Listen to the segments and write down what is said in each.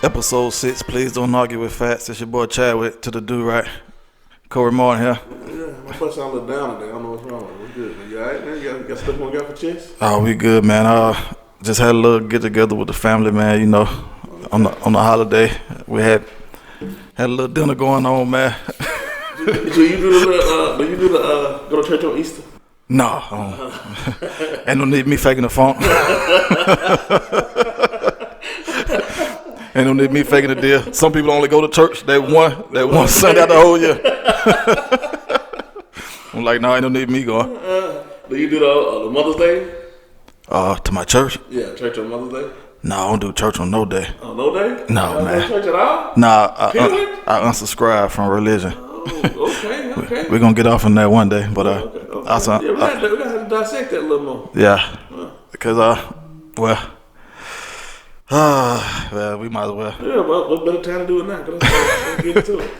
Episode 6, please don't argue with facts. It's your boy Chadwick to the do right. Corey Martin here. Yeah, my voice sound a little down today. I don't know what's wrong. We're good, man. You alright, man? You got stuff on your for chest? Oh, we good, man. Just had a little get together with the family, man. You know, on the holiday, we had a little dinner going on, man. Do you do the go to church on Easter? No, ain't no need me faking the phone. Ain't no need me faking the deal. Some people only go to church that one Sunday out the whole year. I'm like, no, ain't no need me going. Do you do the Mother's Day? To my church? Yeah, church on Mother's Day. No, I don't do church on no day. On no day? No, you man. don't do church at all? Nah, I unsubscribe from religion. Oh, okay. We're gonna get off on that one day, but Okay. Yeah, we gotta have to dissect that a little more. yeah, because well, we might as well. Yeah, well, what better time to do it now? Let's get into it.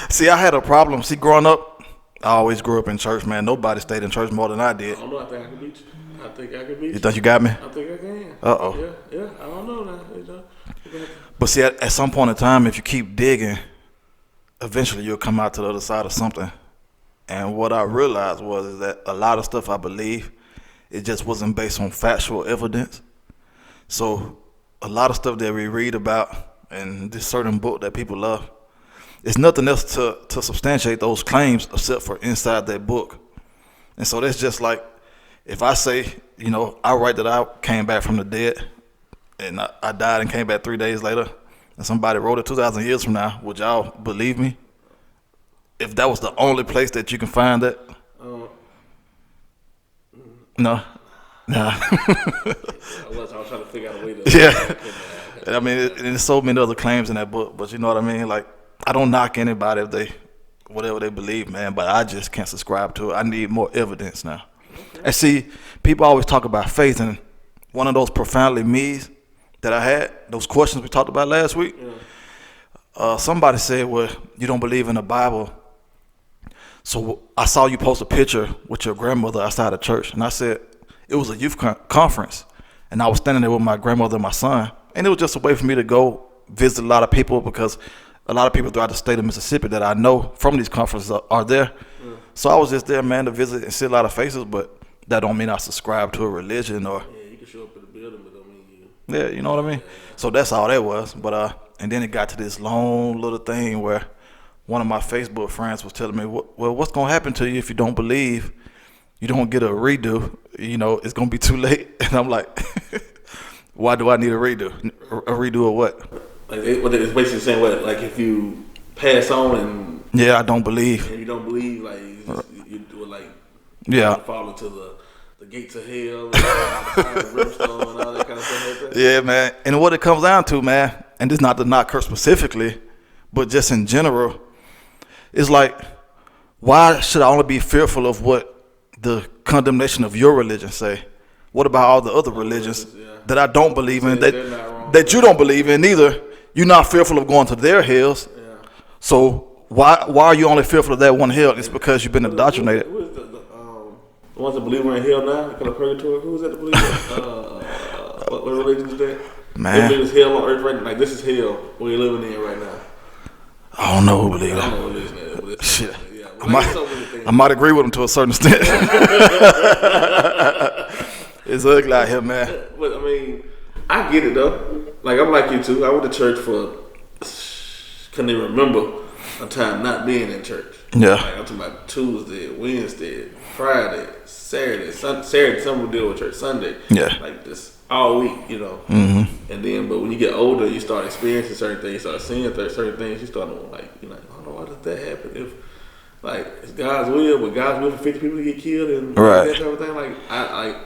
See, I had a problem. See, growing up, I always grew up in church, man. Nobody stayed in church more than I did. I don't know. I think I can beat you. I think I can beat you. You think you got me? I think I can. Uh-oh. Yeah. I don't know now. You know. But see, at some point in time, if you keep digging, eventually you'll come out to the other side of something. And what I realized is that a lot of stuff I believe, it just wasn't based on factual evidence. So a lot of stuff that we read about in this certain book that people love, it's nothing else to substantiate those claims except for inside that book. And so that's just like, if I say, you know, I write that I came back from the dead and I died and came back 3 days later, and somebody wrote it 2,000 years from now, would y'all believe me? If that was the only place that you can find that? No? Nah. I was trying to figure out a way to. Yeah. I mean, there's so many other claims in that book, but you know what I mean? Like, I don't knock anybody if whatever they believe, man, but I just can't subscribe to it. I need more evidence now. Okay. And see, people always talk about faith, and one of those profoundly me's that I had, those questions we talked about last week, somebody said, well, you don't believe in the Bible. So I saw you post a picture with your grandmother outside of church, and I said, it was a youth conference, and I was standing there with my grandmother and my son, and it was just a way for me to go visit a lot of people, because a lot of people throughout the state of Mississippi that I know from these conferences are there. So I was just there, man, to visit and see a lot of faces, but that don't mean I subscribe to a religion or. Yeah, you can show up at the building, but don't mean you. Yeah, you know what I mean? So that's all that was. But and then it got to this long little thing where one of my Facebook friends was telling me, well, what's gonna happen to you if you don't believe? You don't get a redo. You know, it's gonna be too late. And I'm like, why do I need a redo? A redo of what? Like it's basically saying what? Like if you pass on and I don't believe. And you don't believe, like you do it, like fall into the gates of hell, and the brimstone, and all that kind of stuff like that. Yeah, man. And what it comes down to, man, and this is not to knock her specifically, but just in general, it's like, why should I only be fearful of what the condemnation of your religion say? What about all the other religions that I don't believe in, that you don't believe in either? You're not fearful of going to their hells. Yeah. So why are you only fearful of that one hell? It's because you've been indoctrinated. Who is the ones that believe we're in hell now? Kind of purgatory. Who is that that believe? What religion is that? Man, they believe it's hell on earth right now. Like this is hell we're living in right now. I don't know who believe that. I don't know who believes that. Shit. Yeah, I might agree with him to a certain extent. It's ugly out here, man. But I mean, I get it though. Like I'm like you too. I went to church for couldn't even remember a time not being in church. Yeah. Like I'm talking about Tuesday, Wednesday, Friday, Saturday, Saturday. Some would deal with church. Sunday. Yeah. Like this all week, you know. Mm-hmm. And then, but when you get older, you start experiencing certain things. You start seeing certain things. You start like, you're like, I don't know, why does that happen? If like it's God's will, but God's will for 50 people to get killed and that type of thing.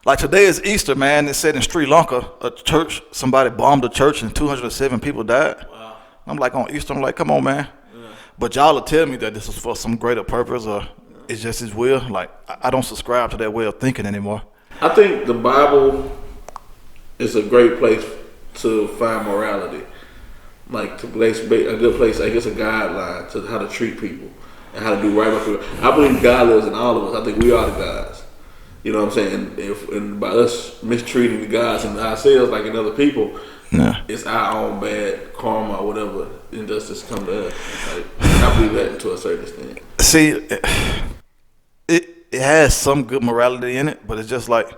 Like today is Easter, man. It said in Sri Lanka, a church, somebody bombed a church and 207 people died. Wow. I'm like, on Easter, I'm like, come on, man. Yeah. But y'all will tell me that this is for some greater purpose or it's just his will. Like, I don't subscribe to that way of thinking anymore. I think the Bible is a great place to find morality. Like, to place a good place, I guess, a guideline to how to treat people and how to do right by people. I believe God lives in all of us. I think we are the gods. You know what I'm saying? And by us mistreating the gods and ourselves like in other people, it's our own bad karma or whatever injustice come to us. Like, I believe that to a certain extent. See, it has some good morality in it, but it's just like,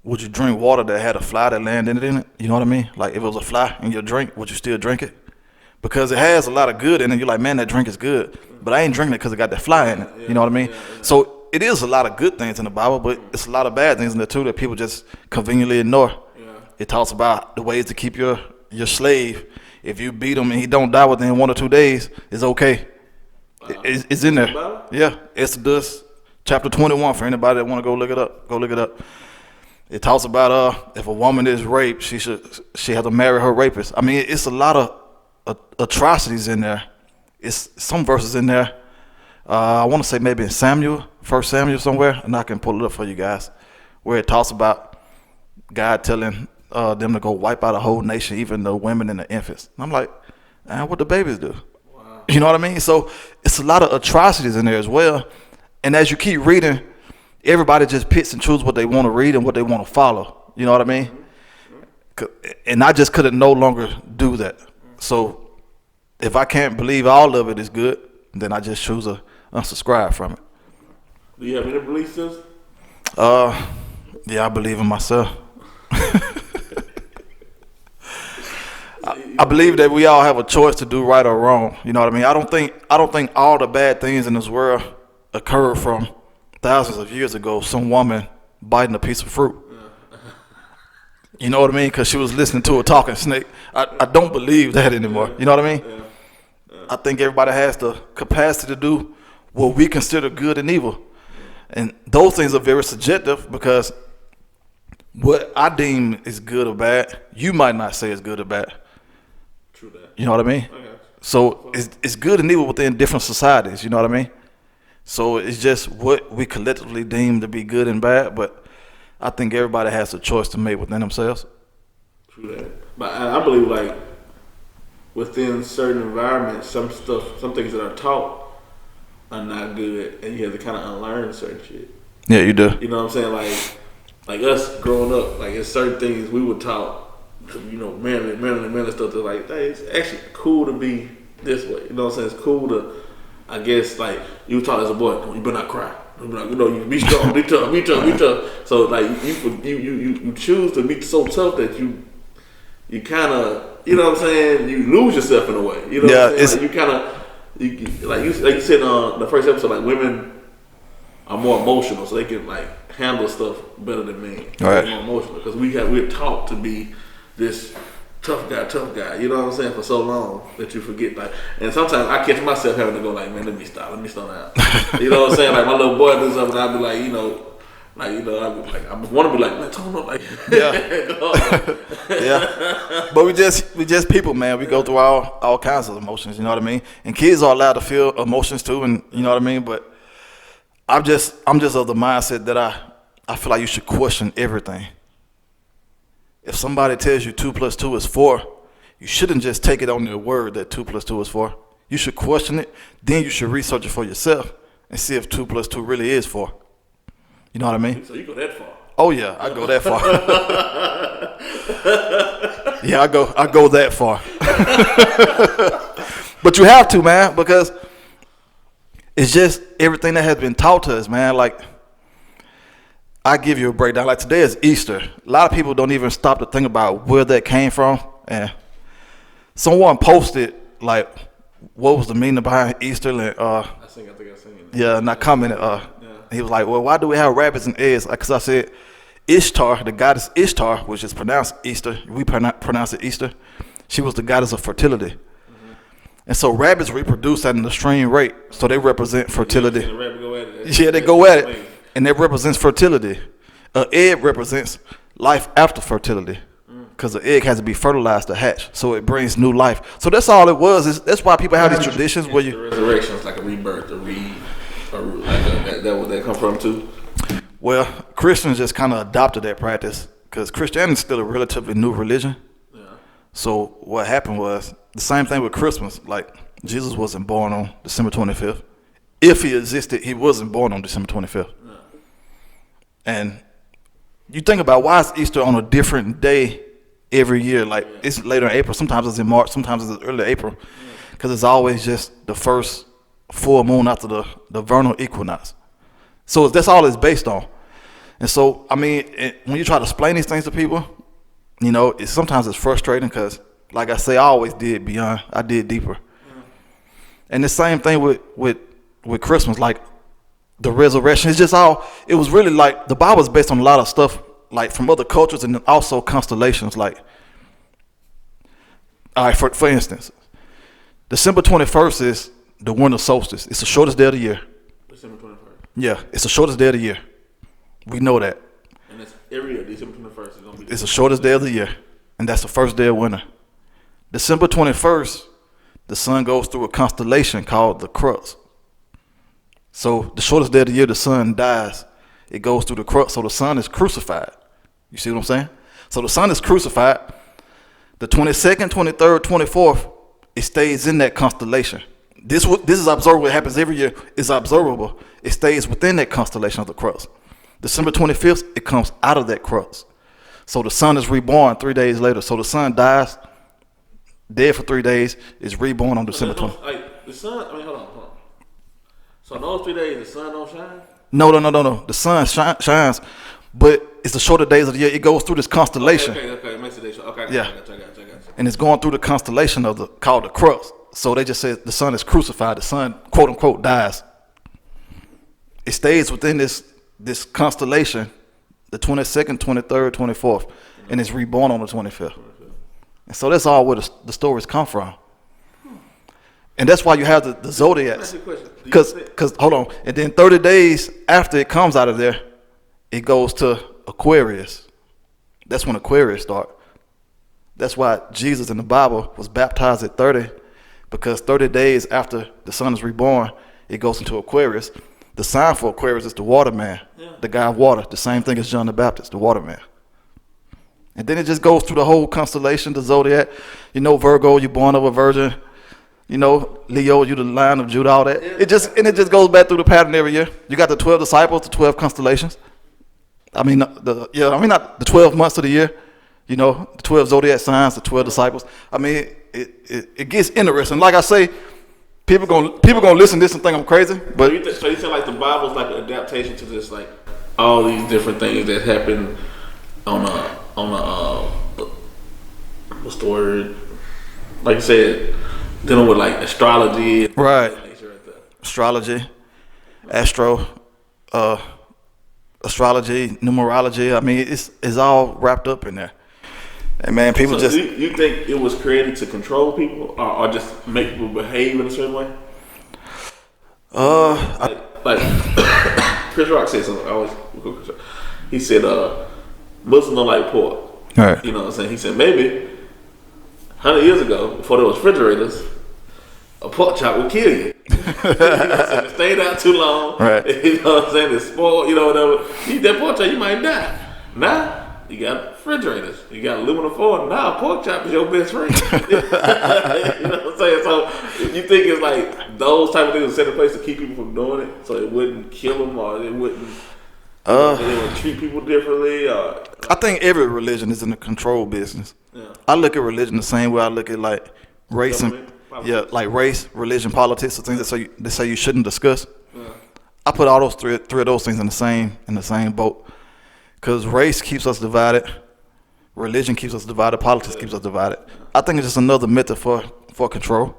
would you drink water that had a fly that landed in it? You know what I mean? Like, if it was a fly in your drink, would you still drink it? Because it has a lot of good in it. You're like, man, that drink is good. But I ain't drinking it because it got that fly in it. You know what I mean? So it is a lot of good things in the Bible, but it's a lot of bad things in there too that people just conveniently ignore. It talks about the ways to keep your slave. If you beat him and he don't die within 1 or 2 days, it's okay. It's in there. Yeah, Exodus chapter 21 for anybody that want to go look it up. Go look it up. It talks about if a woman is raped, she has to marry her rapist. I mean, it's a lot of atrocities in there. It's some verses in there. I want to say maybe in Samuel, 1 Samuel somewhere, and I can pull it up for you guys, where it talks about God telling them to go wipe out a whole nation, even the women and the infants. And I'm like, what the babies do? Wow. You know what I mean? So it's a lot of atrocities in there as well. And as you keep reading, everybody just picks and chooses what they want to read and what they want to follow. You know what I mean? And I just couldn't no longer do that. So if I can't believe all of it is good, then I just choose to unsubscribe from it. Do you have any belief system? Yeah, I believe in myself. I believe that we all have a choice to do right or wrong. You know what I mean? I don't think all the bad things in this world occurred from thousands of years ago. Some woman biting a piece of fruit. You know what I mean? Because she was listening to a talking snake. I don't believe that anymore. You know what I mean? I think everybody has the capacity to do what we consider good and evil. And those things are very subjective because what I deem is good or bad, you might not say is good or bad. True that. You know what I mean? So it's good and evil within different societies. You know what I mean? So it's just what we collectively deem to be good and bad, but I think everybody has a choice to make within themselves. True that. But I believe like within certain environments, some things that are taught are not good, and you have to kind of unlearn certain shit. Yeah, you do. You know what I'm saying? Like us growing up, like there's certain things we were taught, you know, manly stuff. That's like, hey, it's actually cool to be this way. You know what I'm saying? It's cool to, I guess, like you were taught as a boy, you better not cry. You know, you be strong, be tough. So like you choose to be so tough that you kind of, you know what I'm saying? You lose yourself in a way. You know what I'm saying? Like you kind of. Like you said on the first episode, like women are more emotional, so they can like handle stuff better than men. Right. They're more emotional because we're taught to be this tough guy. You know what I'm saying? For so long that you forget. Like, and sometimes I catch myself having to go like, man, let me stop out. You know what I'm saying? Like my little boy does something, I'll be like, I want to be like, man, tone up, like, yeah. But we just people, man. We go through all kinds of emotions. You know what I mean? And kids are allowed to feel emotions too, and you know what I mean. But I'm just of the mindset that I feel like you should question everything. If somebody tells you 2 + 2 is 4, you shouldn't just take it on their word that 2 + 2 is 4. You should question it. Then you should research it for yourself and see if 2 + 2 really is 4. You know what I mean? So you go that far? Oh yeah, I go that far. Yeah, I go that far. But you have to, man, because it's just everything that has been taught to us, man. Like, I give you a breakdown. Like today is Easter. A lot of people don't even stop to think about where that came from. And someone posted like, what was the meaning behind Easter? And, I think I seen it. Yeah, and I commented. He was like, well, why do we have rabbits and eggs? Because I said, Ishtar, the goddess Ishtar, which is pronounced Easter, we pronounce it Easter, she was the goddess of fertility. Mm-hmm. And so rabbits reproduce at an extreme rate, so they represent fertility. Yeah, they go at it, and that represents fertility. An egg represents life after fertility, because the egg has to be fertilized to hatch, so it brings new life. So that's all it was. That's why people have these traditions where you... Resurrection is like a rebirth, that would come from too? Well, Christians just kind of adopted that practice because Christianity is still a relatively new religion. Yeah. So what happened was the same thing with Christmas. Like, Jesus wasn't born on December 25th. If he existed, he wasn't born on December 25th. Yeah. And you think about why is Easter on a different day every year? Like it's later in April. Sometimes it's in March. Sometimes it's early April. Because it's always just the first full moon after the vernal equinox. So that's all it's based on. And so, I mean, when you try to explain these things to people, you know, sometimes it's frustrating because, like I say, I always did beyond. I did deeper. And the same thing with Christmas, like the resurrection. It's just it was really like the Bible is based on a lot of stuff like from other cultures and also constellations. Like, all right, for instance, December 21st is the winter solstice. It's the shortest day of the year. December 21st. Yeah, it's the shortest day of the year. We know that. And that's every year, December 21st is going to be. It's the shortest day of the year, and that's the first day of winter. December 21st, the sun goes through a constellation called the Crux. So the shortest day of the year, the sun dies. It goes through the Crux, so the sun is crucified. You see what I'm saying? So the sun is crucified. The 22nd, 23rd, 24th, it stays in that constellation. This is observable. It happens every year. It's observable. It stays within that constellation of the Crux. December 25th, it comes out of that Crux. So the sun is reborn 3 days later. So the sun dies, dead for 3 days, is reborn on December 20th. Like the sun, hold on. So in those 3 days, the sun don't shine? No. The sun shines, but it's the shorter days of the year. It goes through this constellation. Okay. It makes it okay. Yeah. I got you. And it's going through the constellation called the Crux. So they just said the sun is crucified. The sun, quote unquote, dies. It stays within this constellation, the 22nd, 23rd, 24th, and it's reborn on the 25th. And so that's all where the stories come from. And that's why you have the zodiacs. Because hold on, and then 30 days after it comes out of there, it goes to Aquarius. That's when Aquarius starts. That's why Jesus in the Bible was baptized at 30, because 30 days after the sun is reborn, it goes into Aquarius. The sign for Aquarius is the waterman, the guy of water, the same thing as John the Baptist, the waterman. And then it just goes through the whole constellation, the zodiac. You know, Virgo, you're born of a virgin. You know, Leo, you the Lion of Judah, all that. It just goes back through the pattern every year. You got the 12 disciples, the 12 constellations. I mean, not the 12 months of the year. You know, the 12 zodiac signs, the 12 disciples. I mean, it gets interesting. Like I say, people gonna listen to this and think I'm crazy. But so you feel like the Bible's like an adaptation to this, like all these different things that happen on a what's the word? Like you said, dealing with like astrology. Right. Astrology, astrology, numerology. I mean, it's all wrapped up in there. And man, people so you think it was created to control people or just make people behave in a certain way? Like Chris Rock said something. He said, Muslims don't like pork. Right. You know what I'm saying? He said maybe 100 years ago, before there was refrigerators, a pork chop would kill you. It stayed out too long. Right. You know what I'm saying? It's spoiled, you know, whatever. You eat that pork chop, you might die. Now, you got refrigerators. You got aluminum foil. Now, pork chop is your best friend. You know what I'm saying? So, you think it's like those type of things are set in place to keep people from doing it, so it wouldn't kill them or it wouldn't. They would treat people differently. I think every religion is in the control business. Yeah. I look at religion the same way I look at like race like race, religion, politics, the things that say you shouldn't discuss. Yeah. I put all those three of those things in the same boat, because race keeps us divided, religion keeps us divided, politics keeps us divided. I think it's just another method for control,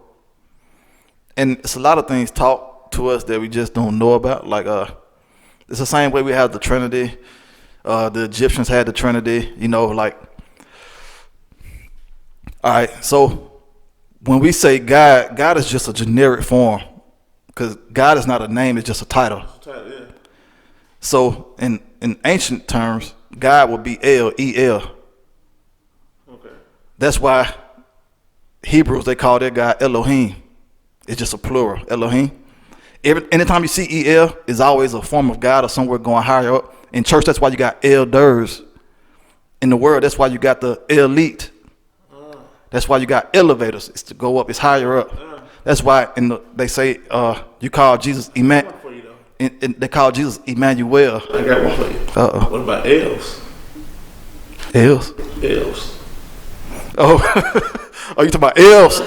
and it's a lot of things taught to us that we just don't know about. Like it's the same way we have the Trinity. The Egyptians had the Trinity. You know, like. All right, so when we say God is just a generic form, because God is not a name; it's just a title. Yeah. So in ancient terms, God would be El. Okay. That's why Hebrews, they call their God Elohim. It's just a plural, Elohim. Anytime you see El, it's always a form of God or somewhere going higher up. In church, that's why you got elders. In the world, that's why you got the elite. That's why you got elevators. It's to go up. It's higher up. That's why they say you call Jesus and they call Jesus Emmanuel. I got one for you. Uh-oh. What about elves? Elves? Elves. Oh, oh, you talking about elves?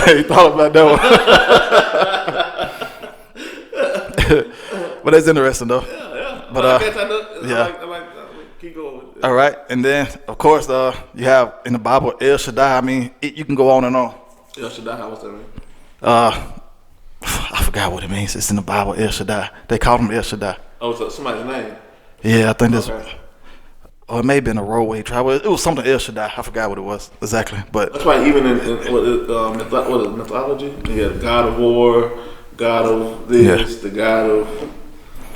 Hey, you thought about that one. But that's interesting though. Yeah. But I guess I know. yeah. I like keep going. All right, and then of course you have in the Bible El Shaddai. I mean, you can go on and on. El Shaddai, what's that mean? I forgot what it means. It's in the Bible, El Shaddai. They called him El Shaddai. Oh, so somebody's name. Yeah, I think this. Okay. Or it may have been a roadway travel. It was something El Shaddai. I forgot what it was exactly. But That's why even in mythology, you have God of War, God of this, the God of.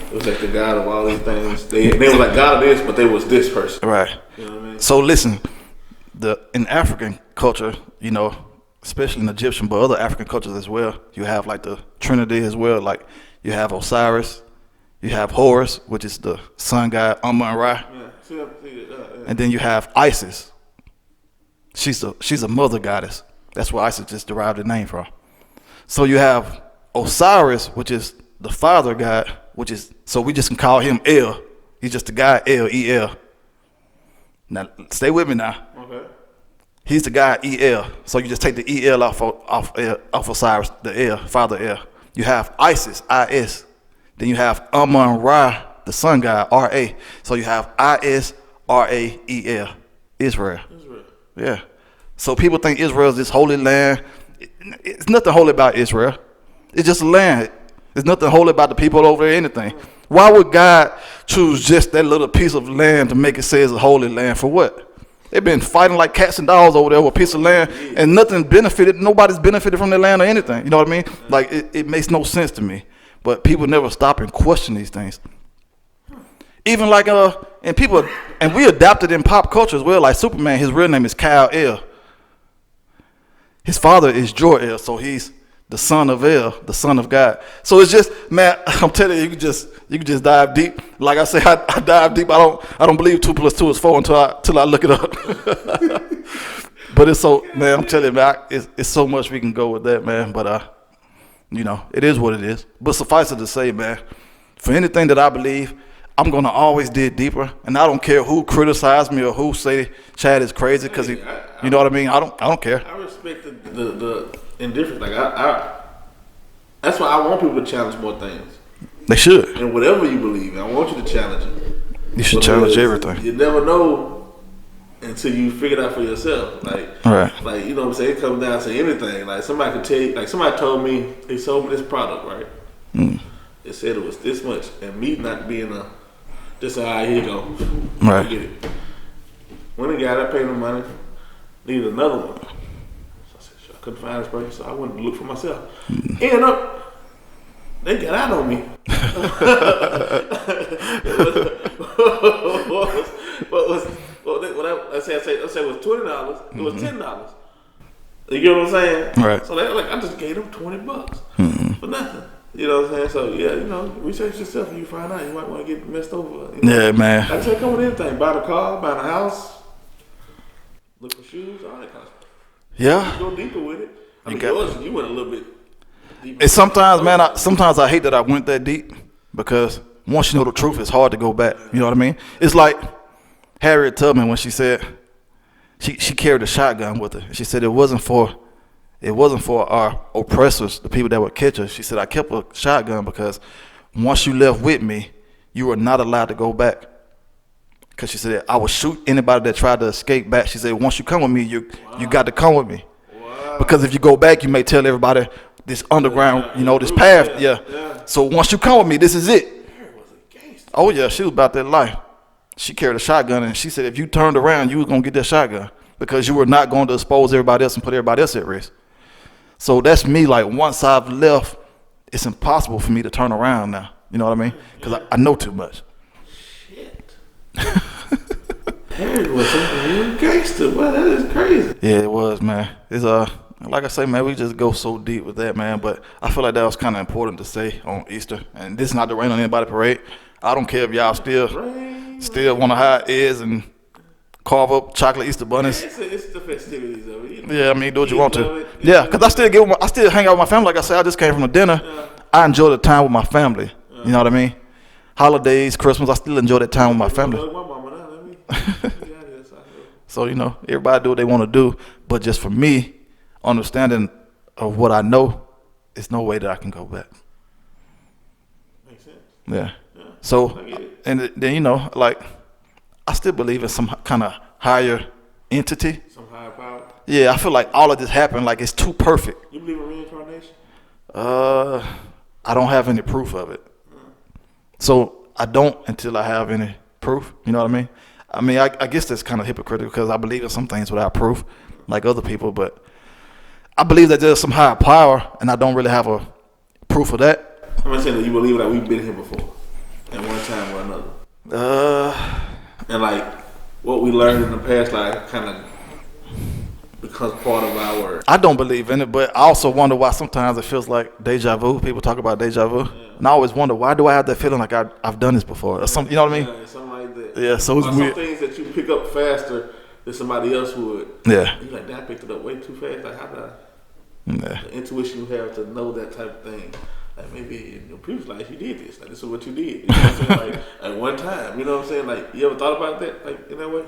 It was like the God of all these things. They were like God of this, but they was this person. right. You know what I mean? So listen, in African culture, you know, especially in Egyptian, but other African cultures as well, you have like the Trinity as well. Like you have Osiris, you have Horus, which is the sun god Amun-Ra, Yeah. and then you have Isis. She's a mother goddess. That's where Isis just derived the name from. So you have Osiris, which is the father god, so we just can call him El. He's just the guy El, E-L. Now stay with me now. Okay. He's the guy El. So you just take the El off Osiris, the El, father El. You have Isis, I-S. Then you have Amun-Ra, the sun god, R-A. So you have I-S-R-A-E-L, Israel. Yeah. So people think Israel is this holy land. It's nothing holy about Israel. It's just a land. There's nothing holy about the people over there, anything. Why would God choose just that little piece of land to make it say it's a holy land? For what? They've been fighting like cats and dogs over there over a piece of land, and nobody's benefited from the land or anything. You know what I mean? Like, it makes no sense to me. But people never stop and question these things. Even like, and we adapted in pop culture as well. Like Superman, his real name is Kal-El. His father is Jor-El, so he's the son of El, the son of God. So it's just, man, I'm telling you, you can just dive deep. Like I say, I dive deep. I don't believe 2 + 2 is 4 until I look it up. But it's so, man, I'm telling you, man, it's so much we can go with that, man. But you know, it is what it is. But suffice it to say, man, for anything that I believe, I'm gonna always dig deeper, and I don't care who criticize me or who say Chad is crazy because you know what I mean. I don't care. I respect the indifference. Like that's why I want people to challenge more things. They should. And whatever you believe in, I want you to challenge it. You should challenge everything. You never know until you figure it out for yourself. Like you know what I'm saying? It comes down to anything. Like somebody could tell you, like somebody told me they sold me this product, right? It said it was this much, and me not being just all right, here you go. Right. Get it. When the guy that paid the money needed another one. So I said, sure, I couldn't find this person, so I went to look for myself. End up, they got out on me. I say it was $20. It was $10. You get what I'm saying? Right. So they like, I just gave them $20 for nothing. You know what I'm saying? So yeah, you know, research yourself and you find out you might want to get messed over. You know? Yeah, man. I say come with anything. Buy the car, buy the house, look for shoes, all that kind of stuff. Yeah. Go deeper with it. I mean, you went a little bit deeper. And sometimes, man, I hate that I went that deep because once you know the truth, it's hard to go back. You know what I mean? It's like Harriet Tubman when she said she carried a shotgun with her. She said it wasn't for our oppressors, the people that would catch us. She said, I kept a shotgun because once you left with me, you were not allowed to go back. Because she said, I would shoot anybody that tried to escape back. She said, once you come with me, you got to come with me. Wow. Because if you go back, you may tell everybody this underground, you know, this path. Yeah. So once you come with me, this is it. Oh, yeah, she was about that life. She carried a shotgun, and she said, if you turned around, you was going to get that shotgun because you were not going to expose everybody else and put everybody else at risk. So that's me. Like once I've left, it's impossible for me to turn around now. You know what I mean? Because I know too much. Shit. Harry was something gangster. Wow, that is crazy. Yeah, it was, man. It's like I say, man, we just go so deep with that, man. But I feel like that was kind of important to say on Easter. And this is not the Rain on Anybody parade. I don't care if y'all still want to hide ears and carve up chocolate Easter bunnies. It's the festivities of it. You know? Yeah, I mean, do what you want to. It. Yeah, because I still hang out with my family. Like I said, I just came from the dinner. Yeah. I enjoy the time with my family. You know what I mean? Holidays, Christmas, I still enjoy that time with my family. So, you know, everybody do what they want to do. But just for me, understanding of what I know, it's no way that I can go back. Makes sense. Yeah. So, and then, you know, like, I still believe in some kind of higher entity. Some higher power? Yeah, I feel like all of this happened, like it's too perfect. You believe in reincarnation? I don't have any proof of it. So I don't until I have any proof. You know what I mean? I mean, I guess that's kind of hypocritical because I believe in some things without proof, like other people. But I believe that there's some higher power, and I don't really have a proof of that. I'm saying that you believe that we've been here before, at one time or another. And like what we learned in the past, like kind of becomes part of our. I don't believe in it, but I also wonder why sometimes it feels like deja vu. People talk about deja vu, and I always wonder why do I have that feeling like I've done this before, or something. You know what I mean? Yeah, something like that. Yeah, so it's weird. Some things that you pick up faster than somebody else would. Yeah. You like, I picked it up way too fast. Like, how did I? Yeah. The intuition you have to know that type of thing. Like maybe in your previous life you did this. Like this is what you did. You know what I'm saying? Like at one time. You know what I'm saying? Like you ever thought about that? Like in that way?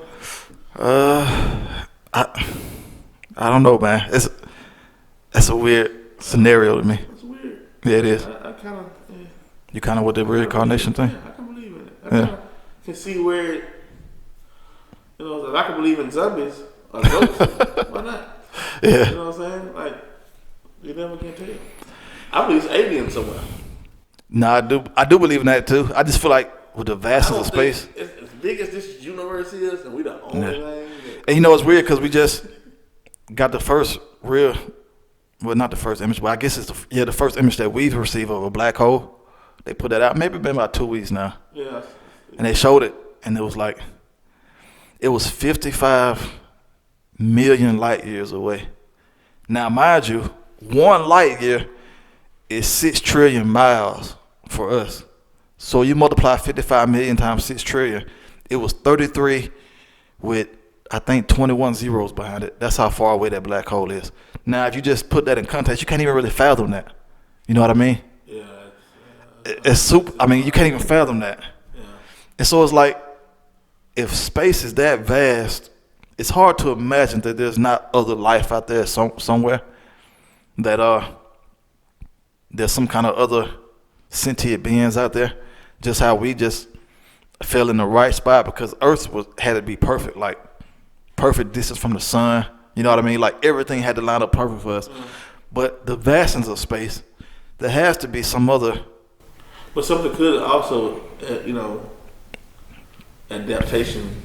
I don't know, man. It's a weird scenario to me. It's weird. Yeah, it is. I kind of. Yeah. You kind of with the reincarnation thing? Yeah, I can believe in it. I kind of can see where it. You know, if I can believe in zombies or ghosts, why not? Yeah. You know what I'm saying? Like you never can tell. I believe it's aliens somewhere. No, I do believe in that too. I just feel like with the vastness of space. As big as this universe is, and we the only thing. And you know it's weird because we just got the first real, well not the first image, but I guess it's the first image that we've received of a black hole. They put that out. Maybe it's been about 2 weeks now. Yeah. And they showed it, and it was like, it was 55 million light years away. Now, mind you, 1 light year is 6 trillion miles for us. So you multiply 55 million times 6 trillion, it was 33 with, I think, 21 zeros behind it. That's how far away that black hole is. Now, if you just put that in context, you can't even really fathom that. You know what I mean? Yeah. It's super. I mean, you can't even fathom that. Yeah. And so it's like, if space is that vast, it's hard to imagine that there's not other life out there somewhere. That there's some kind of other sentient beings out there. Just how we just fell in the right spot because Earth had to be perfect, like perfect distance from the sun. You know what I mean? Like everything had to line up perfect for us. But the vastness of space, there has to be some other. But something could also, adaptation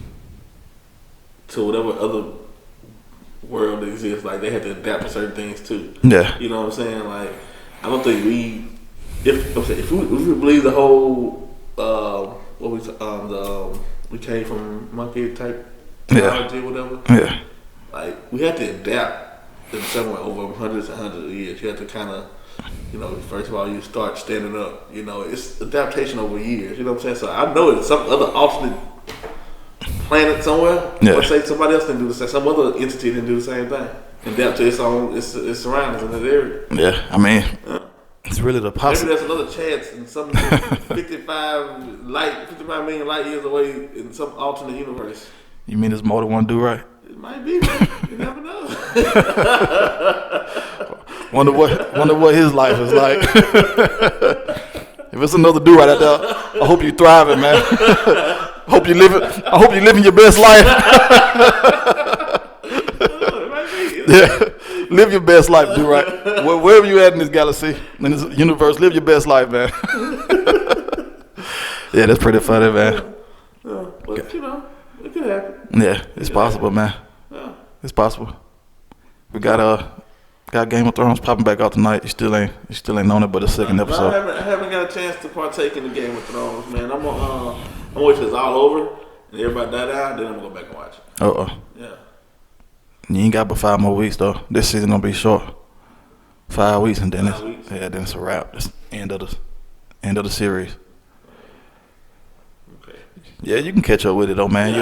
to whatever other world exists. Like they had to adapt to certain things too. Yeah. You know what I'm saying? Like I don't think if we believe the whole we came from monkey type technology or whatever. Yeah. Like we had to adapt in somewhere over hundreds and hundreds of years. You have to kind of. First of all, you start standing up. It's adaptation over years. You know what I'm saying? So I know it's some other alternate planet somewhere. Yeah. Or say somebody else didn't do the same. Some other entity didn't do the same thing. Adapt to its surroundings in that area. Yeah, I mean, it's really the possible. Maybe there's another chance in some 55 million light years away in some alternate universe. You mean there's more than one dude, right? It might be, man. You never know. Wonder what his life is like. If it's another dude right out there, I hope you thriving, man. I hope you living your best life. Yeah, live your best life, dude. Right, wherever you at in this galaxy, in this universe, live your best life, man. Yeah, that's pretty funny, man. But it could happen. Yeah, it's possible, man. Yeah. It's possible. We got Game of Thrones popping back out tonight. You still ain't on it, but the second episode. I haven't got a chance to partake in the Game of Thrones, man. I'm gonna wait till it's all over and everybody die down, then I'm gonna go back and watch it. Yeah. You ain't got but 5 more weeks though. This season gonna be short. 5 weeks and then then it's a wrap. It's end of the series. Okay. Yeah, you can catch up with it though, man.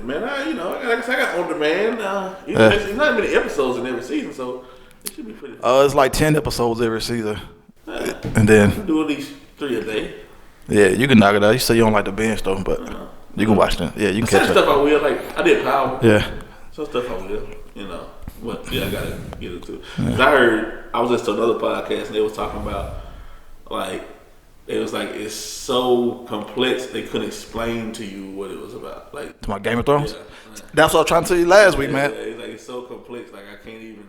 Man, I like I said, I got on demand. It's not many episodes in every season, so it should be pretty. It's like 10 episodes every season, and then do at least 3 a day. Yeah, you can knock it out. You say you don't like the binge though, but you can watch them. Yeah, you can catch up. Some stuff I will, like I did Power. Yeah. Some stuff I will, but yeah, I gotta get it too. Cause I was listening to another podcast and they was talking about like. It was like it's so complex they couldn't explain to you what it was about. Like to my Game of Thrones. Yeah, that's what I was trying to tell you last week, man. It's like it's so complex, like I can't even.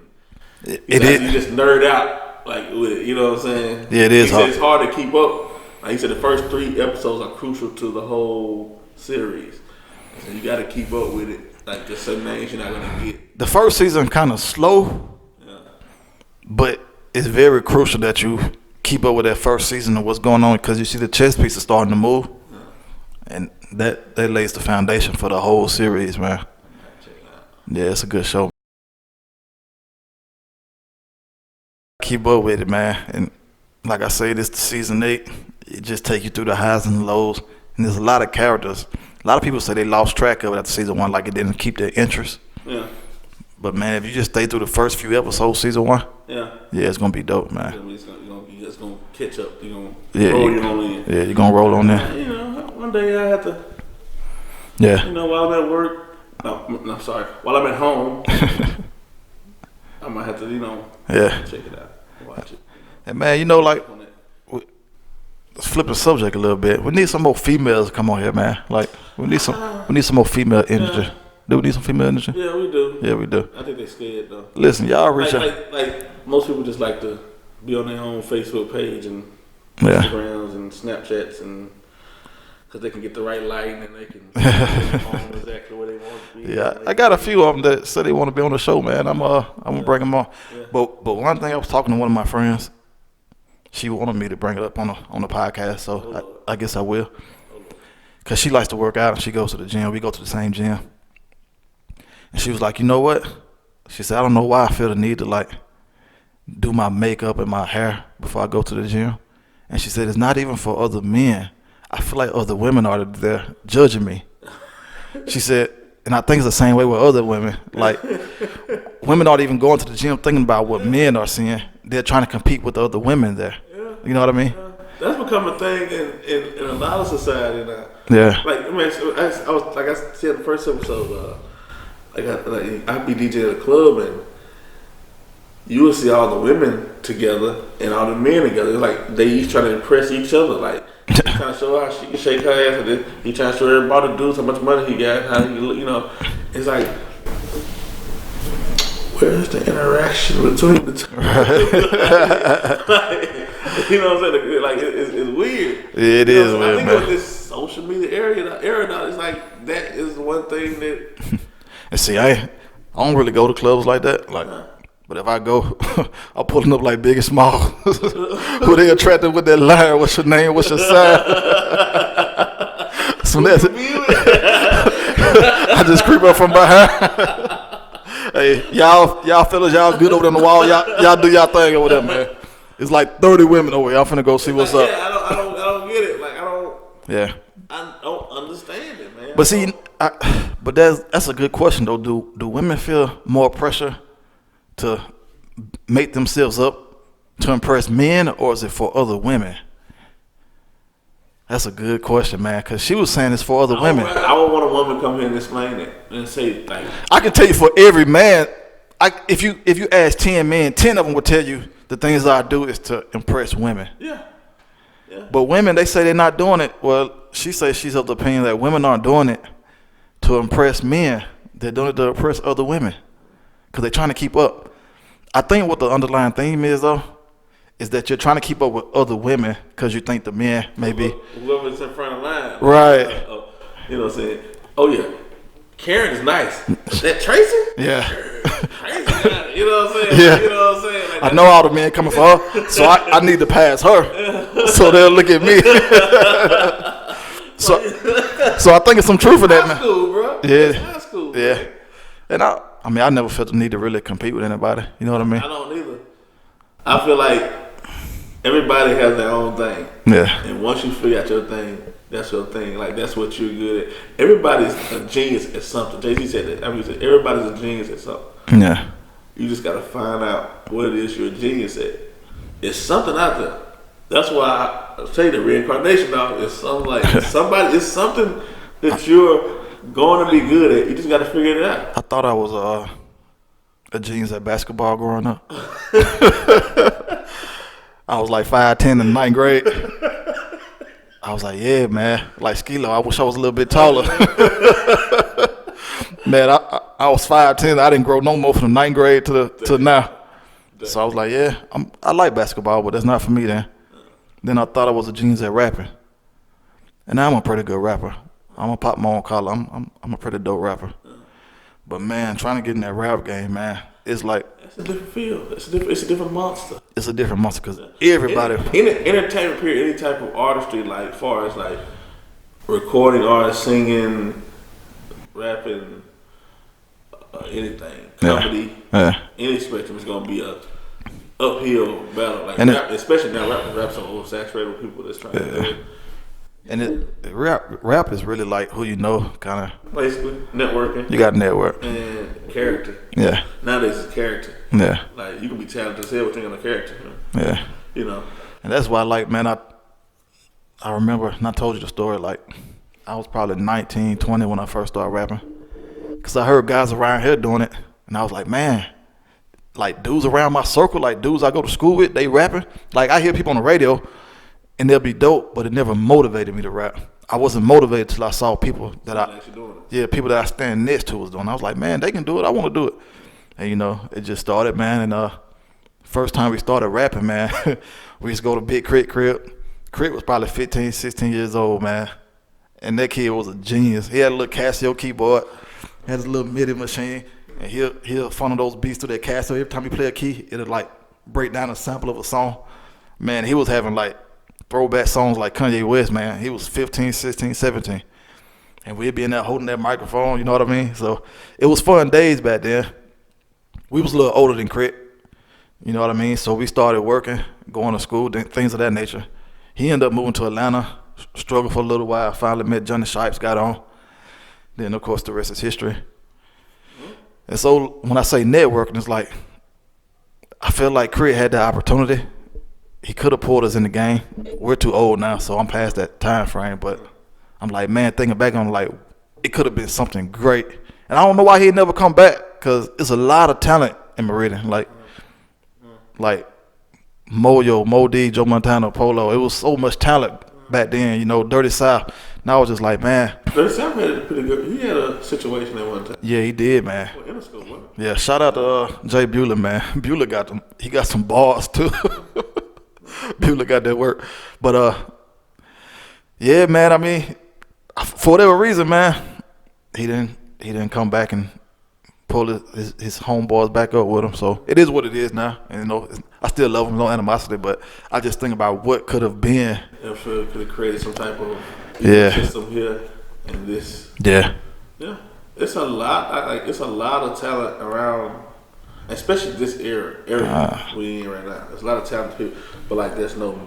It is. You just nerd out like with it. You know what I'm saying? Yeah, it is. He said it's hard to keep up. Like he said, the first 3 episodes are crucial to the whole series. So you got to keep up with it. Like just some names you're not gonna get. The first season kind of slow, but it's very crucial that you keep up with that first season of what's going on because you see the chess pieces starting to move, and that lays the foundation for the whole series, man. Yeah, it's a good show. Keep up with it, man, and like I say, this is season 8. It just take you through the highs and the lows, and there's a lot of characters. A lot of people say they lost track of it after season 1, like it didn't keep their interest. Yeah. But man, if you just stay through the first few episodes, season 1, yeah, it's gonna be dope, man. You're just gonna catch up. You're gonna roll you on in. Yeah, you're gonna roll on there. One day I have to. Yeah. While I'm at work. No, I'm sorry. While I'm at home, I might have to, check it out, watch it. And man, like, let's flip the subject a little bit. We need some more females to come on here, man. Like, we need some more female energy. Do we need some female energy? Yeah, we do. Yeah, we do. I think they scared though. Listen, y'all reach out. Like most people just like to be on their own Facebook page and Instagrams and Snapchats and because they can get the right light and they can on exactly where they want to be. Yeah, I got a few of them that said they want to be on the show, man. I'm gonna bring them on. Yeah. But one thing, I was talking to one of my friends. She wanted me to bring it up on the podcast, so I guess I will. Cause she likes to work out and she goes to the gym. We go to the same gym. And she was like, you know what? She said, I don't know why I feel the need to like do my makeup and my hair before I go to the gym. And she said, it's not even for other men. I feel like other women are there judging me. She said, and I think it's the same way with other women. Like, women aren't even going to the gym thinking about what men are seeing. They're trying to compete with the other women there. Yeah. You know what I mean? That's become a thing in a lot of society now. Yeah. Like, I mean, I was like I said in the first episode, I'd be DJ at a club and you would see all the women together and all the men together. It's like they each trying to impress each other. Like, trying to show her how she can shake her ass, and then he trying to show everybody dudes how much money he got, how he look, It's like, where's the interaction between the two? Like, you know what I'm saying? Like, it's weird. It is weird, I think man. with this social media era now, it's like that is one thing that. And see, I don't really go to clubs like that. Like, but if I go, I'm pulling up like Big and Small. Who they attracted with that line? What's your name? What's your sign? So that's it. I just creep up from behind. Hey, y'all fellas, y'all good over there on the wall. Y'all do y'all thing over there, man. It's like 30 women over here. I'm finna go see what's up. Yeah, I don't get it. Like, Yeah. I don't understand it, man. But see, but that's a good question though. Do women feel more pressure to make themselves up to impress men, or is it for other women? That's a good question, man. Cause she was saying it's for other women. I would want a woman to come here and explain it and say like. I can tell you for every man. If you ask 10 men, 10 of them will tell you the things I do is to impress women. Yeah. Yeah. But women, they say they're not doing it. Well, she says she's of the opinion that women aren't doing it to impress men. They're doing it to impress other women because they're trying to keep up. I think what the underlying theme is, though, is that you're trying to keep up with other women because you think the men maybe. Whoever's in front of line. Right. You know what I'm saying? Oh, yeah. Karen is nice. That Tracy? Yeah. Tracy, you know what I'm saying? Yeah. You know what I'm saying? Like I know all the men coming for her, so I need to pass her, so they'll look at me. so I think it's some truth in that, man. High school, bro. Yeah. That's high school. Yeah. Man. And I never felt the need to really compete with anybody. You know what I mean? I don't either. I feel like everybody has their own thing. Yeah. And once you figure out your thing, that's your thing. Like that's what you're good at. Everybody's a genius at something. Jay-Z said that. I mean, he said everybody's a genius at something. Yeah. You just gotta find out what it is you're a genius at. It's something out there. That's why I say the reincarnation, dog. It's something like somebody. It's something that you're going to be good at. You just gotta figure it out. I thought I was a genius at basketball growing up. I was like 5'10" in ninth grade. I was like, yeah, man. Like Skilo, I wish I was a little bit taller. Man, I was 5'10". I didn't grow no more from ninth grade to now. So I was like, yeah, I like basketball, but that's not for me then. Then I thought I was a genius at rapping. And now I'm a pretty good rapper. I'm gonna pop my own collar. I'm a pretty dope rapper. But man, trying to get in that rap game, man, it's like it's a different field. It's a different monster. It's a different monster because everybody in the entertainment period, any type of artistry, like far as like recording artists, singing, rapping, anything, comedy, any spectrum is gonna be a uphill battle. Like rap, especially now, rap's so oversaturated with people that's trying to do it. And rap is really like who you know, kind of. Basically, networking. You got network. And character. Yeah. Nowadays it's character. Yeah. Like you can be talented as hell with thinking on character. Yeah. You know. And that's why, like, man, I remember, and I told you the story, like, I was probably 19, 20 when I first started rapping. Because I heard guys around here doing it, and I was like, man, like, dudes around my circle, like, dudes I go to school with, they rapping. Like, I hear people on the radio, and they'll be dope, but it never motivated me to rap. I wasn't motivated till I saw people that people that I stand next to was doing. I was like, man, they can do it. I want to do it. And, you know, it just started, man. And first time we started rapping, man, we used to go to Big Crit crib. Crit was probably 15, 16 years old, man. And that kid was a genius. He had a little Casio keyboard, had his little MIDI machine, and he'll funnel those beats through that Casio. Every time he play a key, it'll, like, break down a sample of a song. Man, he was having, like, throwback songs like Kanye West, man. He was 15, 16, 17. And we'd be in there holding that microphone, you know what I mean? So it was fun days back then. We was a little older than Crit, you know what I mean? So we started working, going to school, things of that nature. He ended up moving to Atlanta, struggled for a little while, finally met Johnny Shipes, got on. Then, of course, the rest is history. And so when I say networking, it's like, I feel like Crit had the opportunity. He could have pulled us in the game. We're too old now, so I'm past that time frame. But I'm like, man, thinking back on, like, it could have been something great. And I don't know why he never come back, because it's a lot of talent in Meridian. Like Moyo, Mo D, Joe Montana, Polo. It was so much talent back then, you know, Dirty South. And I was just like, man. Dirty South had it pretty good. He had a situation at one time. Yeah, he did, man. Yeah, shout out to Jay Bueller, man. Bueller he got some bars, too. People got that work. But yeah, man, I mean, for whatever reason, man, he didn't come back and pull his homeboys back up with him. So it is what it is now. And, you know, I still love him, no animosity, but I just think about what could have been. If it could have created some type of system here and this. Yeah. Yeah. It's a lot. It's a lot of talent around. Especially this era we in right now. There's a lot of talented people, but like there's no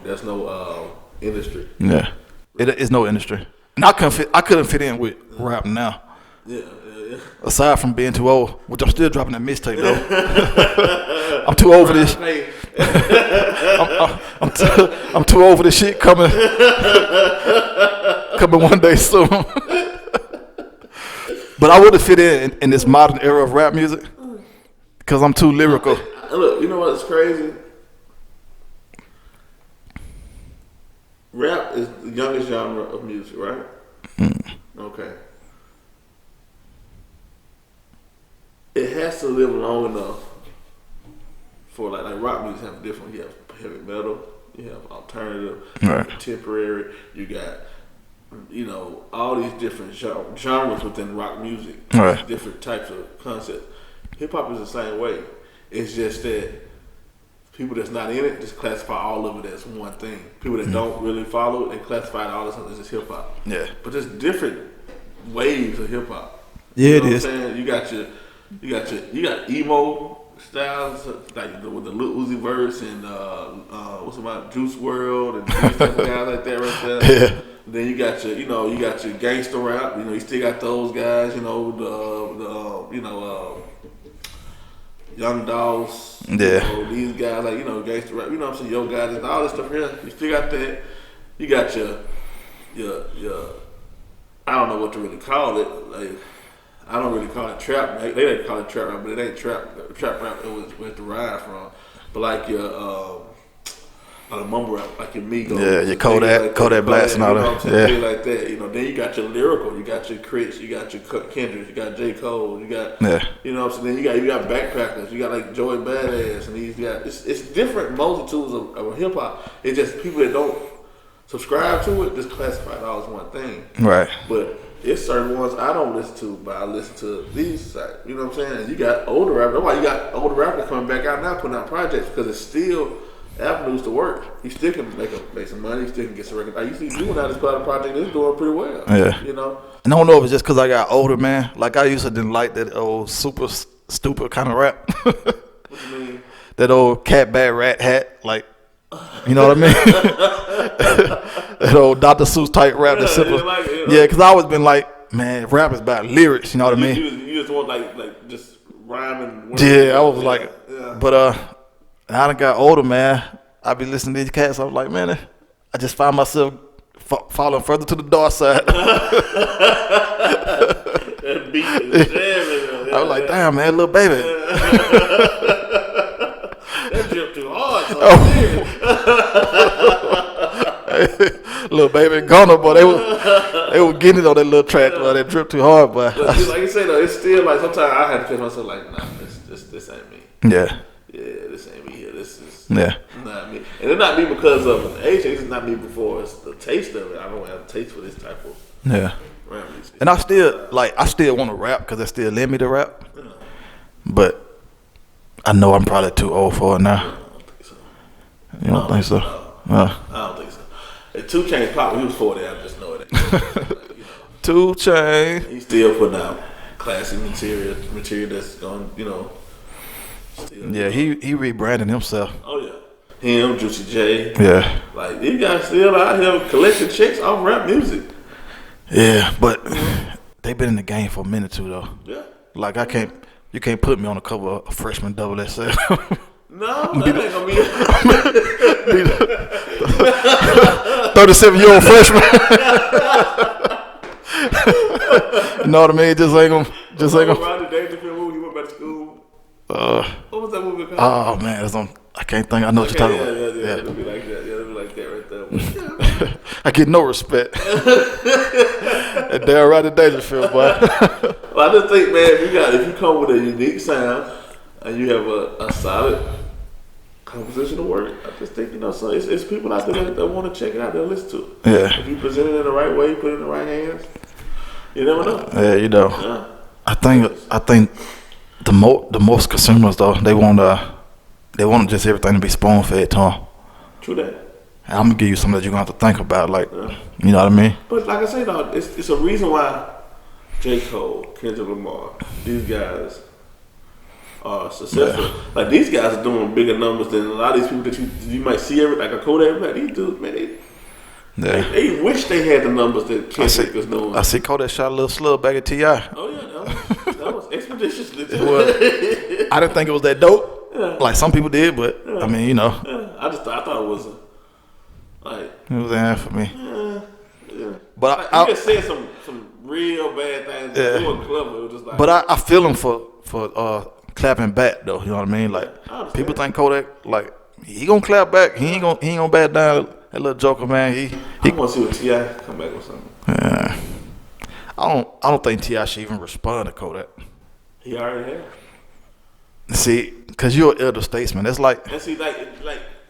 industry. Yeah, it is no industry. And I couldn't fit in with rap now. Yeah. Aside from being too old, which I'm still dropping that mixtape though. I'm too old for this. I'm too old for this shit coming one day soon. But I would have fit in this modern era of rap music. Because I'm too lyrical. Look, you know what's crazy? Rap is the youngest genre of music, right? Okay. It has to live long enough for like rock music have different. You have heavy metal, you have alternative, contemporary. You got, you know, all these different genres within rock music. Different types of concepts. Hip hop is the same way. It's just that people that's not in it just classify all of it as one thing. People that don't really follow it, they classify all this as just hip hop. Yeah. But there's different waves of hip hop. Yeah, you know it is. What I'm saying? You got emo, styles like with the Lil Uzi Verse and what's about Juice World and these type of guys like that right there. Yeah. Then you got your, you got your gangster rap. You still got those guys. Young Dolls. Yeah. These guys like gangster rap. You know what I'm saying? Yo guys and all this stuff here. You still got that. You got your I don't know what to really call it. Like I don't really call it trap. They didn't call it trap rap, but it ain't trap rap. It was where it derived from. But like your mumble rap, like your Migos. Yeah, your Kodak Blast and all that. Yeah. Like that. Then you got your lyrical, you got your Chris, you got your Kendrick, you got J. Cole, you got you know what I'm saying. Then you got backpackers, you got like Joey Badass, and these guys. It's different multitudes of hip hop. It's just people that don't subscribe to it just classify it all as one thing. Right. But it's certain ones I don't listen to, but I listen to these. You know what I'm saying? And you got older rappers. That's why you got older rappers coming back out now, putting out projects because it's still avenues to work. You still can make some money. You still can get some records. I used to doing out this project. It's doing pretty well. Yeah. And I don't know if it's just because I got older, man. Like I used to didn't like that old super stupid kind of rap. What you mean? That old cat bad rat hat, like. You know what I mean? That old Dr. Seuss type rap. That's simple. Yeah, because I always been like, man, rap is about lyrics. You know what I mean? You just want like just rhyming. Yeah, I was like, but I done got older, man. I be listening to these cats. I was like, man, I just find myself falling further to the dark side. That beat is jamming. I was like, damn, man, little baby. That drip too hard. So Little baby Gunner, boy, they were getting it on that little track, but they drip too hard, boy. But like you say though, it's still like sometimes I had to catch myself like, nah, this ain't me. Yeah. Yeah, this ain't me here. This is not me. And it's not me because of an age. It's not me before. It's the taste of it. I don't have a taste for this type of rap music. And I still want to rap because they still let me to rap. Yeah. But I know I'm probably too old for it now. I don't think so. You don't think so? No. I don't think so. If 2 Chainz popped, he was 40. I just know it. 2 Chainz. He's still putting out classic material that's going, Yeah, he rebranded himself. Oh yeah. Him, Juicy J. Yeah. Like these guys still out here collecting checks off rap music. Yeah, but they been in the game for a minute too though. Yeah. Like you can't put me on the cover of a Freshman Double XL. No, that ain't gonna be 37-year-old freshman. You know what I mean? Just ain't gonna. Rodney Dangerfield movie, you went back to school. What was that movie called? Oh man, I can't think. I know what you're talking about. Yeah, it'll be like that. Yeah, it'll be like that right there. I get no respect. And they're Rodney Dangerfield, boy. Well, I just think, man, if you come with a unique sound and you have a solid composition of work, I just think so it's people out there that want to check it out, they'll listen to it. Yeah. If you present it in the right way, put it in the right hands, you never know. Yeah, Yeah. I think the most consumers though they want just everything to be spoon fed to them. True that. I'm gonna give you something that you're gonna have to think about, like you know what I mean. But like I say, though, it's a reason why J. Cole, Kendrick Lamar, these guys are successful. Yeah. Like these guys are doing bigger numbers than a lot of these people that you might see like a Kodak. Like these dudes, man, they wish they had the numbers that Kendrick was doing. I see Kodak shot a little slug back at T.I. Oh yeah, that was expeditiously. I didn't think it was that dope. Yeah. Like some people did, but I mean, Yeah. I thought it was like it was an for me. Yeah. But like, he just said some real bad things. Yeah. It wasn't clever. It was just like. But I feel him for clapping back though. You know what I mean? Like people think Kodak like he gonna clap back. He ain't gonna back down. That little joker, man. He want to see what T.I. come back with something. Yeah. I don't think T.I. should even respond to Kodak. He already has. See, cause you're an elder statesman. That's like. And see, like.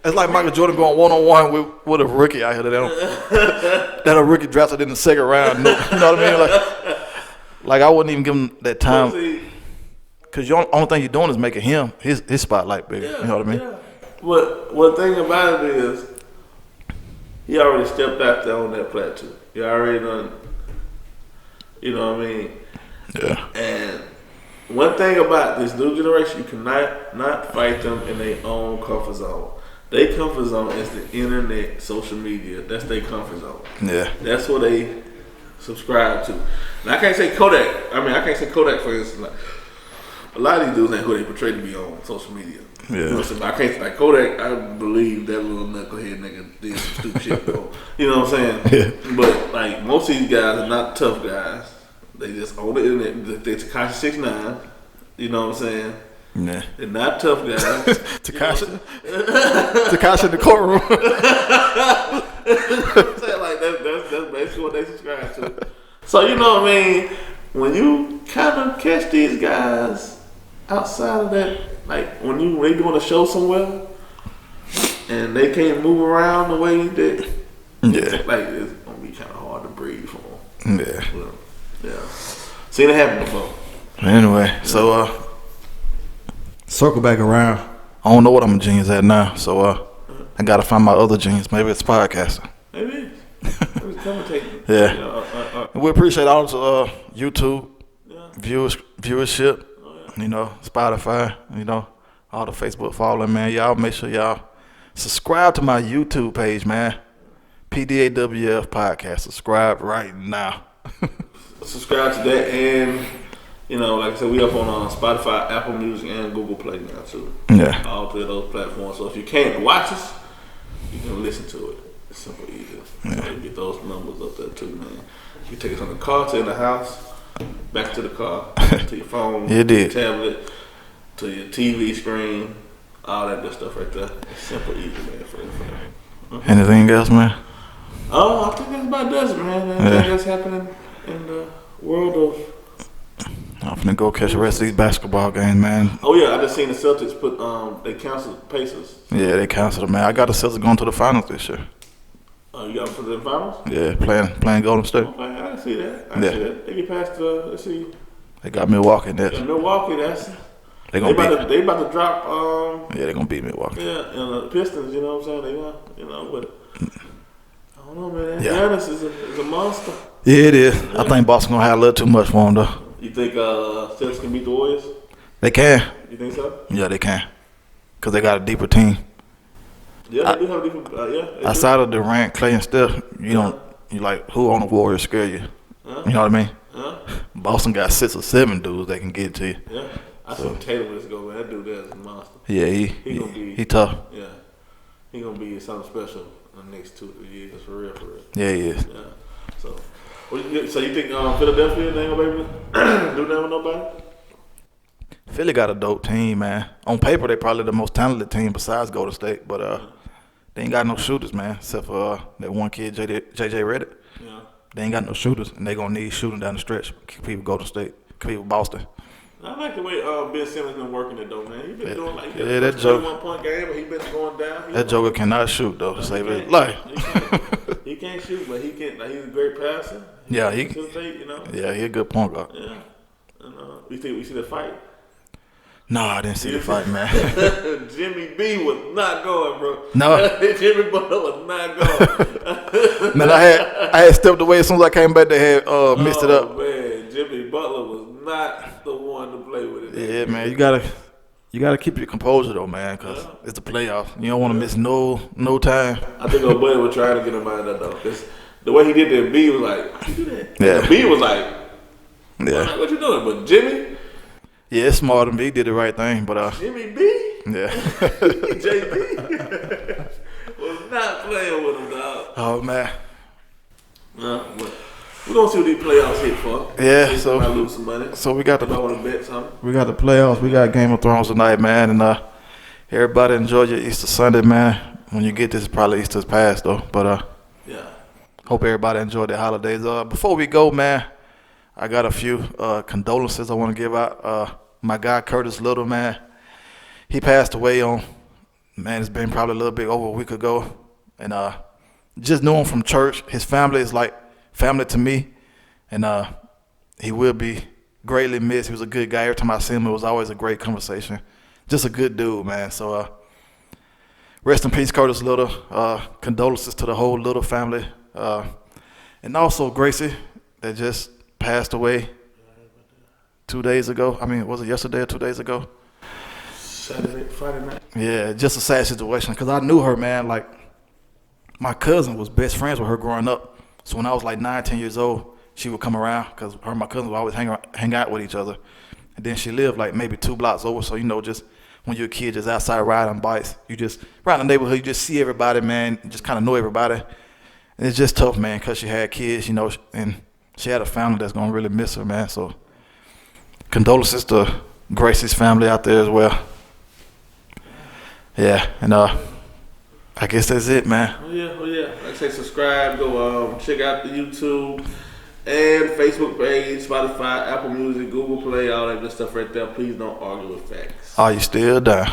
It's like Michael Jordan going 1-on-1 with a rookie out here that a rookie drafted in the second round. You know what I mean? Like I wouldn't even give him that time. Cause the only thing you're doing is making him his spotlight bigger. Yeah, you know what I mean? Yeah. But one thing about it is, he already stepped out there on that plateau. He already done. You know what I mean? Yeah. And one thing about this new generation, you cannot not fight them in their own comfort zone. Their comfort zone is the internet, social media. That's their comfort zone. Yeah. That's what they subscribe to. And I can't say Kodak. I can't say Kodak for instance. Like, a lot of these dudes ain't who they portray to be on social media. Yeah. You know what I'm saying? I can't like Kodak. I believe that little knucklehead nigga did some stupid shit. Bro. You know what I'm saying? Yeah. But like most of these guys are not tough guys. They just on the internet. They're Tekashi 6ix9ine. You know what I'm saying? Yeah. They're not tough guys. Tekashi in the courtroom. Like that's basically what they subscribe to. So you know what I mean? When you kind of catch these guys outside of that, like when they doing a show somewhere and they can't move around the way that, like it's gonna be kind of hard to breathe for them. Yeah. But, yeah. Seen it happen before. Anyway, so Circle back around. I don't know what I'm a genius at now, so I gotta find my other genius. Maybe it's podcasting. Maybe it's commentating. Yeah. You know, We appreciate all the YouTube viewership. You know, Spotify. You know, all the Facebook following, man. Y'all make sure y'all subscribe to my YouTube page, man. PDAWF Podcast. Subscribe right now. subscribe to that, and you know, like I said, we up on Spotify, Apple Music, and Google Play now too. Yeah. All three of those platforms. So if you can't watch us, you can listen to it. It's simple, easy. Yeah. You get those numbers up there too, man. You take it from the car to in the house, back to the car, to your phone, You did. your tablet, to your TV screen, all that good stuff right there. It's simple, easy, man. For Anything else, man? Oh, I think that's about does it, man. Anything that's happening in the world of. I'm finna go catch the rest of these basketball games, man. Oh yeah, I just seen the Celtics put they canceled Pacers. Yeah, they canceled it, man. I got the Celtics going to the finals this year. Oh, you got them for the finals? Yeah, playing Golden State. Okay, I can see that. I can see that. They get past let's see. They got Milwaukee next. Yeah, Milwaukee, that's They gonna beat. they about to drop Yeah, they gonna beat Milwaukee. yeah, and the Pistons, you know what I'm saying? They gonna, you know, but I don't know, man. Yeah. Giannis is a monster. Yeah, it is. I think Boston gonna have a little too much for them though. You think Celtics can beat the Warriors? They can. You think so? Yeah, they can. Cause they got a deeper team. Yeah, they do have a different. Yeah. Outside of Durant, Clay, and Steph, you like who on the Warriors scare you? You know what I mean? Boston got 6 or 7 dudes that can get to you. Yeah. I saw Tatum just go, man. That dude there is a monster. Yeah, he tough. Yeah. He gonna be something special in the next 2 or 3 years, for real. Yeah, he is. Yeah. So you think Philadelphia they ain't gonna be able to do that with nobody? Philly got a dope team, man. On paper, they probably the most talented team besides Golden State, but they ain't got no shooters, man, except for that one kid, JJ Redick. Yeah. They ain't got no shooters, and they gonna need shooting down the stretch. Keep Golden State, keep Boston. I like the way Ben Simmons been working it though, man. He been doing like that joke. 1-point game, but he been going down. That Joker cannot shoot though, to save his life. He can't shoot, but he can. Like, he's a great passer. Yeah, you know. Yeah, he a good point guard. Yeah. And we see the fight. No, I didn't see the fight, man. Jimmy B was not going, bro. No. Jimmy Butler was not going. Man, I had stepped away as soon as I came back. They had mixed it up. Man, Jimmy Butler was not the one to play with it. Yeah, man, you gotta keep your composure though, man, cause it's the playoffs. You don't want to miss no time. I think old buddy was trying to get him out of that though. 'Cause the way he did that, B was like, "How you do that?" Yeah. And B was like, Yeah, "What you doing?" But Jimmy it's smart of me. He did the right thing, but B, yeah. JB was not playing with him, dog. Oh man. But we're gonna see what these playoffs hit for. Yeah, so I lose some money. So we got I want to bet something. We got the playoffs. We got Game of Thrones tonight, man, and everybody enjoy your Easter Sunday, man. When you get this, probably Easter's past though, but Yeah. hope everybody enjoyed their holidays. Before we go, man, I got a few condolences I want to give out. My guy Curtis Little, man, he passed away it's been probably a little bit over a week ago, and just knew him from church. His family is like family to me, and he will be greatly missed. He was a good guy. Every time I see him, it was always a great conversation. Just a good dude, man. So rest in peace, Curtis Little. Condolences to the whole Little family, and also Gracie that just passed away. 2 days ago. I mean, was it yesterday or 2 days ago? Friday night. Yeah, just a sad situation because I knew her, man. Like, my cousin was best friends with her growing up. So when I was like 9, 10 years old, she would come around because her and my cousin would always hang out with each other. And then she lived like maybe 2 blocks over. So, just when you're a kid, just outside riding bikes, you just, right in the neighborhood, you just see everybody, man. You just kind of know everybody. And it's just tough, man, because she had kids, and she had a family that's going to really miss her, man. So condolences to Gracie's family out there as well. Yeah, and I guess that's it, man. Oh yeah. Like I say, subscribe. Go check out the YouTube and Facebook page, Spotify, Apple Music, Google Play, all that good stuff right there. Please don't argue with facts. Are you still down?